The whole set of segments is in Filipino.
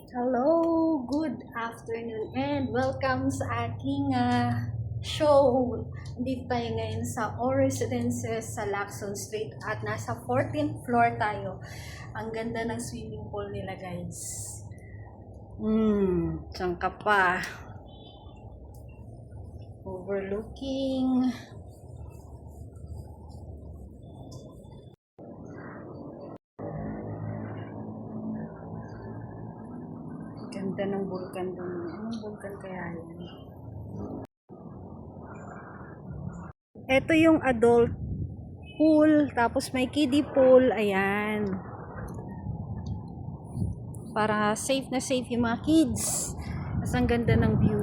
Hello, good afternoon and welcome sa aking show. Dito tayo ngayon sa All Residences sa Lacson Street at nasa 14th floor tayo. Ang ganda ng swimming pool nila, guys. Diyan ka pa. Overlooking ganda ng bulkan doon. Anong bulkan kaya yun? Ito yung adult pool, tapos may kiddie pool. Ayan. Para safe na safe yung mga kids. Tapos ang ganda ng view.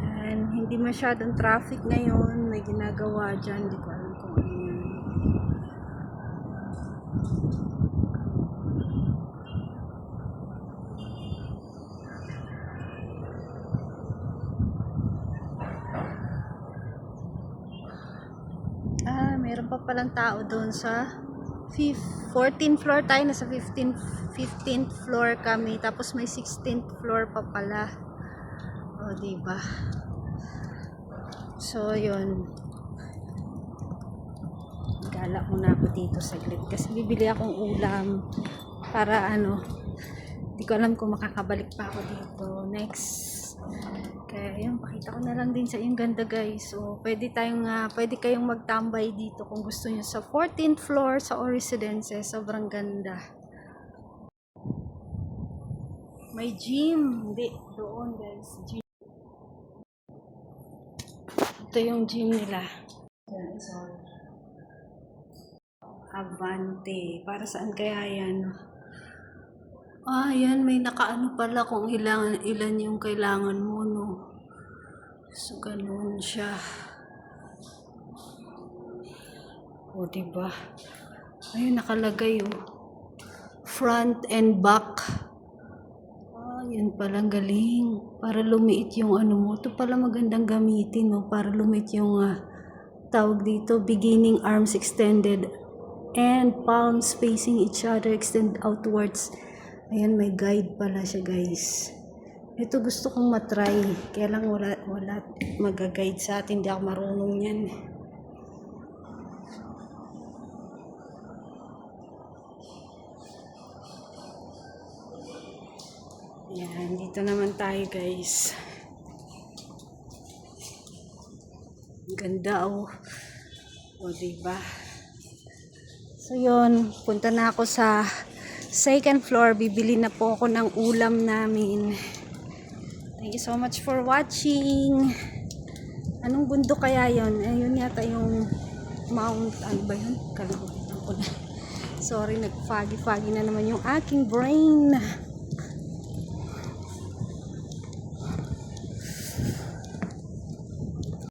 Ayan. Hindi masyadong traffic ngayon. May ginagawa dyan. Hindi ko alam kung ano yun. Meron pa palang tao doon sa 14th floor tayo. Nasa 15th floor kami. Tapos may 16th floor pa pala. O, diba? So, yun. Gala muna ako dito saglit. Kasi bibili akong ulam. Para hindi ko alam kung makakabalik pa ako dito next. Kaya yun, pakita ko na lang din sa inyong ganda, guys. So, pwede kayong magtambay dito kung gusto niyo sa 14th floor sa All Residences. Sobrang ganda. May gym. Hindi, doon, guys. Gym. Ito yung gym nila. Avante. Para saan kaya yan? Yan, may nakaano pala kung ilan yung kailangan mo, no? So, ganun siya. O, diba? Ayun, nakalagay, front and back. Yan palang galing. Para lumiit yung mo. Ito pala magandang gamitin, no? Para lumiit yung, tawag dito, beginning arms extended and palms facing each other, extend outwards. Ayan, may guide pala siya, guys. Ito gusto kong matry. Kaya lang wala mag-guide sa atin. Hindi ako marunong yan. Ayan, dito naman tayo, guys. Ganda, O, diba? So, yun. Punta na ako sa second floor. Bibili na po ako ng ulam namin. Thank you so much for watching. Anong bundok kaya yon? Ayun yata yung Mount, ano ba yun? Kalimutan ko na. Sorry, nag-foggy na naman yung aking brain.